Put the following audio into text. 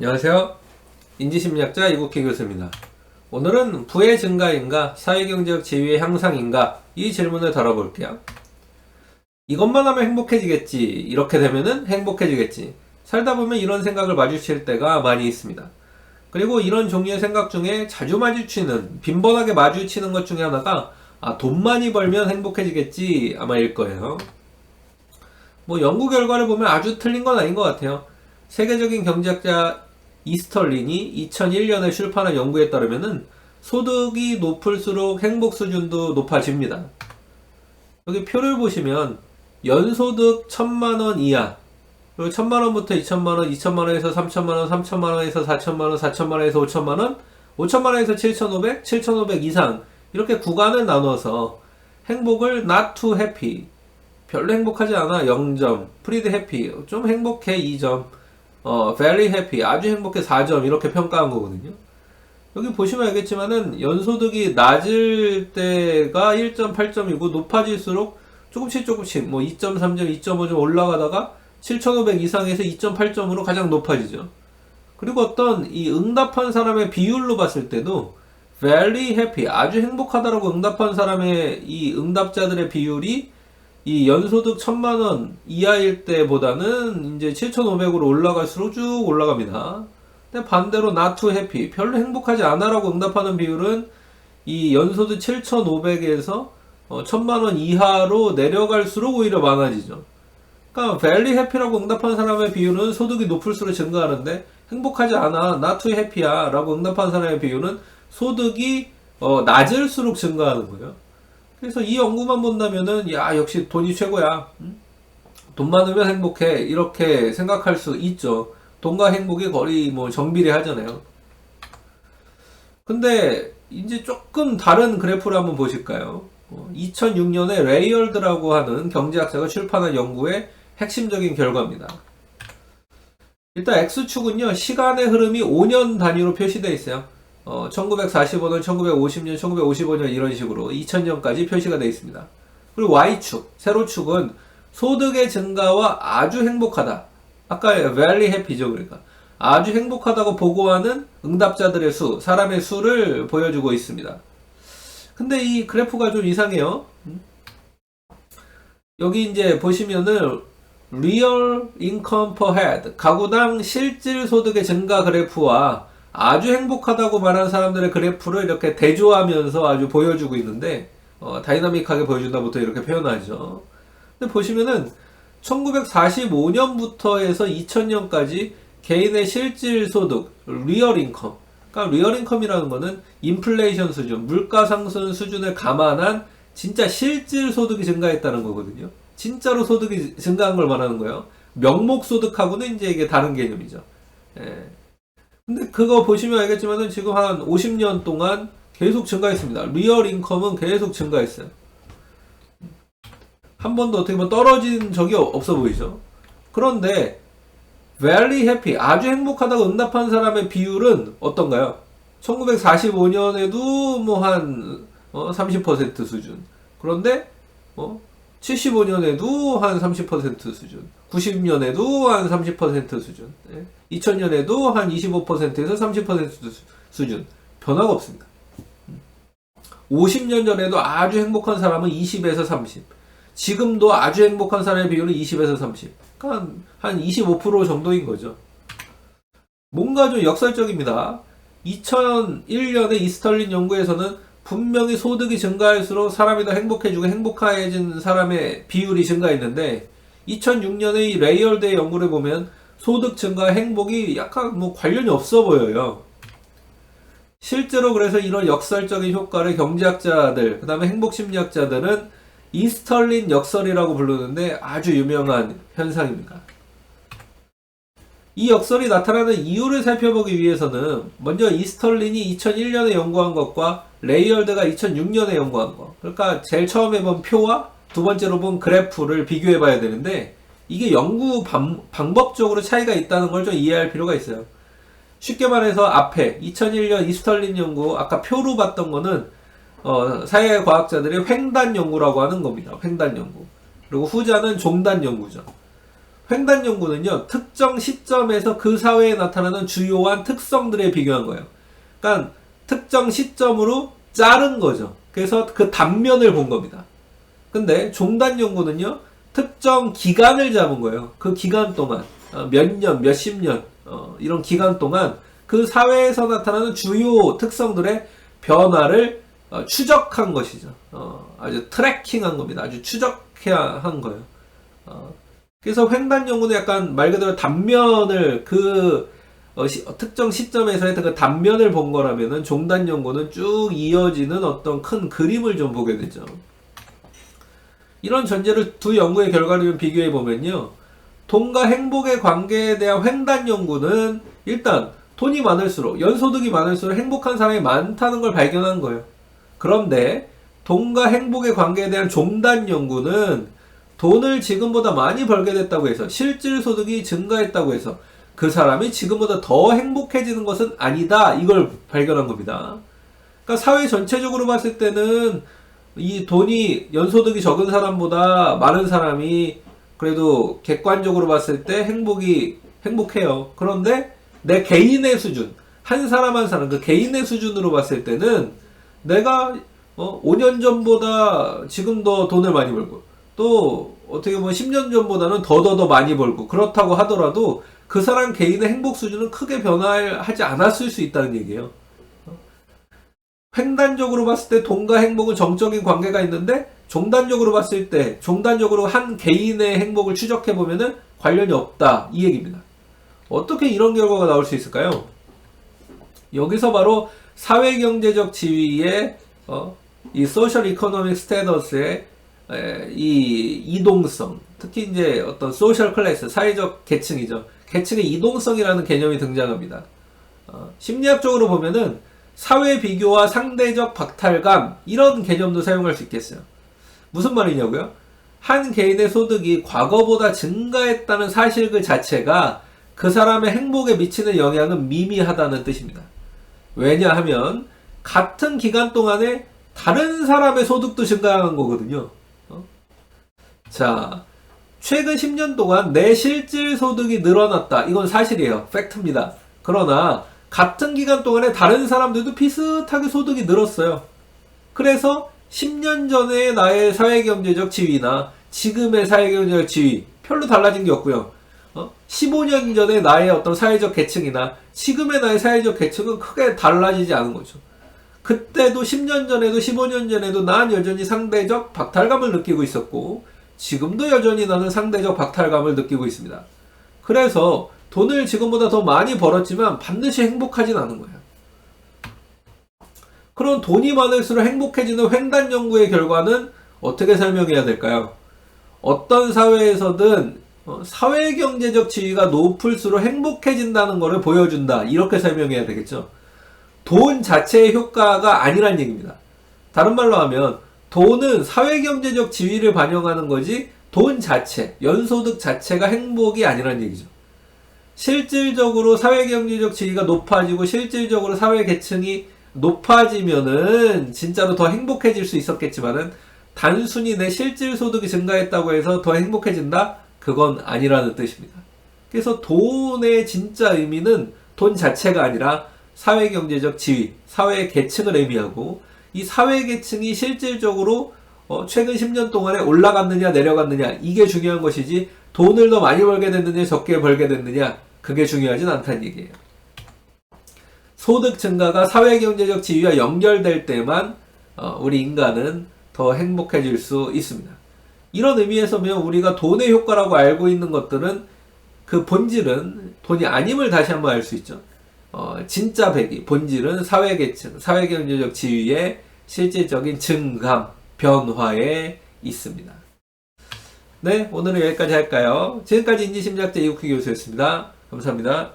안녕하세요. 인지심리학자 이국희 교수입니다. 오늘은 부의 증가인가 사회경제적 지위의 향상인가 이 질문을 다뤄볼게요. 이것만 하면 행복해지겠지, 이렇게 되면은 행복해지겠지, 살다 보면 이런 생각을 마주칠 때가 많이 있습니다. 그리고 이런 종류의 생각 중에 자주 마주치는, 빈번하게 마주치는 것 중에 하나가 돈 많이 벌면 행복해지겠지 아마일 거예요. 연구 결과를 보면 아주 틀린 건 아닌 것 같아요. 세계적인 경제학자 이스털린이 2001년에 출판한 연구에 따르면은 소득이 높을수록 행복 수준도 높아집니다. 여기 표를 보시면 연소득 1000만원 이하, 그리고 1000만원부터 2000만원, 2000만원에서 3000만원, 3000만원에서 4000만원, 4000만원에서 5000만원, 5000만원에서 7500, 7500 이상 이렇게 구간을 나눠서 행복을 not too happy, 별로 행복하지 않아 0점, pretty happy, 좀 행복해 2점, very happy, 아주 행복해 4점 이렇게 평가한 거거든요. 여기 보시면 알겠지만은 연소득이 낮을 때가 1.8점이고 높아질수록 조금씩 2.3점, 2.5점 올라가다가 7,500 이상에서 2.8점으로 가장 높아지죠. 그리고 어떤 이 응답한 사람의 비율로 봤을 때도 very happy, 아주 행복하다라고 응답한 사람의 이 응답자들의 비율이 이 연소득 1000만원 이하일 때보다는 이제 7500으로 올라갈수록 쭉 올라갑니다. 근데 반대로 not too happy, 별로 행복하지 않아라고 응답하는 비율은 이 연소득 7500에서 1000만원 이하로 내려갈수록 오히려 많아지죠. 그러니까 very happy라고 응답하는 사람의 비율은 소득이 높을수록 증가하는데 행복하지 않아, not too happy야 라고 응답하는 사람의 비율은 소득이 낮을수록 증가하는 거예요. 그래서 이 연구만 본다면은 역시 돈이 최고야, 돈 많으면 행복해, 이렇게 생각할 수 있죠. 돈과 행복이 거의 정비례하잖아요. 근데 이제 조금 다른 그래프를 한번 보실까요? 2006년에 레이얼드라고 하는 경제학자가 출판한 연구의 핵심적인 결과입니다. 일단 X축은요, 시간의 흐름이 5년 단위로 표시되어 있어요. 1945년, 1950년, 1955년 이런 식으로 2000년까지 표시가 되어 있습니다. 그리고 Y축, 세로축은 소득의 증가와 아주 행복하다, 아까 very happy죠. 그러니까 아주 행복하다고 보고하는 응답자들의 수, 사람의 수를 보여주고 있습니다. 근데 이 그래프가 좀 이상해요. 여기 이제 보시면은 Real Income Per Head, 가구당 실질 소득의 증가 그래프와 아주 행복하다고 말하는 사람들의 그래프를 이렇게 대조하면서 아주 보여주고 있는데, 다이나믹하게 보여준다부터 이렇게 표현하죠. 근데 보시면은 1945년부터 해서 2000년까지 개인의 실질 소득, 리얼 인컴, 그러니까 리얼 인컴이라는 거는 인플레이션 수준, 물가 상승 수준을 감안한 진짜 실질 소득이 증가했다는 거거든요. 진짜로 소득이 증가한 걸 말하는 거예요. 명목 소득하고는 이제 이게 다른 개념이죠. 예. 근데 그거 보시면 알겠지만은 지금 한 50년 동안 계속 증가했습니다. 리얼 인컴은 계속 증가했어요. 한 번도 어떻게 보면 떨어진 적이 없어 보이죠. 그런데 very happy, 아주 행복하다고 응답한 사람의 비율은 어떤가요? 1945년에도 한 30% 수준. 그런데 75년에도 한 30% 수준, 90년에도 한 30% 수준, 2000년에도 한 25%에서 30% 수준. 변화가 없습니다. 50년 전에도 아주 행복한 사람은 20에서 30, 지금도 아주 행복한 사람의 비율은 20에서 30, 그러니까 한 25% 정도인 거죠. 뭔가 좀 역설적입니다. 2001년에 이스털린 연구에서는 분명히 소득이 증가할수록 사람이 더 행복해지고 행복해진 사람의 비율이 증가했는데, 2006년에 이 레이얼드의 연구를 보면 소득 증가와 행복이 약간 관련이 없어 보여요. 실제로 그래서 이런 역설적인 효과를 경제학자들, 그 다음에 행복심리학자들은 이스털린 역설이라고 부르는데 아주 유명한 현상입니다. 이 역설이 나타나는 이유를 살펴보기 위해서는 먼저 이스털린이 2001년에 연구한 것과 레이얼드가 2006년에 연구한 것, 그러니까 제일 처음에 본 표와 두 번째로 본 그래프를 비교해 봐야 되는데, 이게 연구 방법적으로 차이가 있다는 걸 좀 이해할 필요가 있어요. 쉽게 말해서 앞에 2001년 이스털린 연구, 아까 표로 봤던 거는 사회과학자들의 횡단 연구라고 하는 겁니다. 횡단 연구. 그리고 후자는 종단 연구죠. 횡단 연구는요, 특정 시점에서 그 사회에 나타나는 주요한 특성들에 비교한 거예요. 그러니까 특정 시점으로 자른 거죠. 그래서 그 단면을 본 겁니다. 근데 종단 연구는요, 특정 기간을 잡은 거예요. 그 기간 동안 몇 년, 몇십 년 이런 기간 동안 그 사회에서 나타나는 주요 특성들의 변화를 추적한 것이죠. 아주 트래킹한 겁니다. 아주 추적한 거예요. 그래서 횡단 연구는 약간 말 그대로 단면을 특정 시점에서 그 단면을 본 거라면은 종단 연구는 쭉 이어지는 어떤 큰 그림을 좀 보게 되죠. 이런 전제를 두 연구의 결과를 좀 비교해 보면요, 돈과 행복의 관계에 대한 횡단 연구는 일단 돈이 많을수록, 연소득이 많을수록 행복한 사람이 많다는 걸 발견한 거예요. 그런데 돈과 행복의 관계에 대한 종단 연구는 돈을 지금보다 많이 벌게 됐다고 해서, 실질 소득이 증가했다고 해서 그 사람이 지금보다 더 행복해지는 것은 아니다, 이걸 발견한 겁니다. 그러니까 사회 전체적으로 봤을 때는 이 돈이, 연소득이 적은 사람보다 많은 사람이 그래도 객관적으로 봤을 때 행복해요. 그런데 내 개인의 수준, 한 사람 한 사람 그 개인의 수준으로 봤을 때는 내가 5년 전보다 지금 더 돈을 많이 벌고, 또 어떻게 보면 10년 전보다는 더 많이 벌고, 그렇다고 하더라도 그 사람 개인의 행복 수준은 크게 변화하지 않았을 수 있다는 얘기예요. 횡단적으로 봤을 때 돈과 행복은 정적인 관계가 있는데, 종단적으로 봤을 때, 종단적으로 한 개인의 행복을 추적해보면은 관련이 없다, 이 얘기입니다. 어떻게 이런 결과가 나올 수 있을까요? 여기서 바로 사회경제적 지위의 이 소셜 이코노믹 스테이터스의 이 이동성, 특히 이제 어떤 소셜 클래스, 사회적 계층이죠. 계층의 이동성이라는 개념이 등장합니다. 심리학적으로 보면은 사회 비교와 상대적 박탈감, 이런 개념도 사용할 수 있겠어요. 무슨 말이냐고요? 한 개인의 소득이 과거보다 증가했다는 사실 그 자체가 그 사람의 행복에 미치는 영향은 미미하다는 뜻입니다. 왜냐하면 같은 기간 동안에 다른 사람의 소득도 증가한 거거든요. 자, 최근 10년 동안 내 실질 소득이 늘어났다. 이건 사실이에요. 팩트입니다. 그러나 같은 기간 동안에 다른 사람들도 비슷하게 소득이 늘었어요. 그래서 10년 전의 나의 사회경제적 지위나 지금의 사회경제적 지위 별로 달라진 게 없고요. 15년 전에 나의 어떤 사회적 계층이나 지금의 나의 사회적 계층은 크게 달라지지 않은 거죠. 그때도 10년 전에도 15년 전에도 난 여전히 상대적 박탈감을 느끼고 있었고, 지금도 여전히 나는 상대적 박탈감을 느끼고 있습니다. 그래서 돈을 지금보다 더 많이 벌었지만 반드시 행복하진 않은 거예요. 그런 돈이 많을수록 행복해지는 횡단 연구의 결과는 어떻게 설명해야 될까요? 어떤 사회에서든 사회경제적 지위가 높을수록 행복해진다는 것을 보여준다, 이렇게 설명해야 되겠죠. 돈 자체의 효과가 아니란 얘기입니다. 다른 말로 하면 돈은 사회경제적 지위를 반영하는 거지 돈 자체, 연소득 자체가 행복이 아니란 얘기죠. 실질적으로 사회경제적 지위가 높아지고 실질적으로 사회계층이 높아지면은 진짜로 더 행복해질 수 있었겠지만은, 단순히 내 실질 소득이 증가했다고 해서 더 행복해진다? 그건 아니라는 뜻입니다. 그래서 돈의 진짜 의미는 돈 자체가 아니라 사회경제적 지위, 사회계층을 의미하고, 이 사회계층이 실질적으로 최근 10년 동안에 올라갔느냐 내려갔느냐, 이게 중요한 것이지 돈을 더 많이 벌게 됐느냐 적게 벌게 됐느냐, 그게 중요하진 않다는 얘기예요. 소득 증가가 사회경제적 지위와 연결될 때만 우리 인간은 더 행복해질 수 있습니다. 이런 의미에서 보면 우리가 돈의 효과라고 알고 있는 것들은 그 본질은 돈이 아님을 다시 한번 알 수 있죠. 진짜 본질은 사회계층, 사회경제적 지위의 실질적인 증감, 변화에 있습니다. 네, 오늘은 여기까지 할까요? 지금까지 인지심리학자 이국희 교수였습니다. 감사합니다.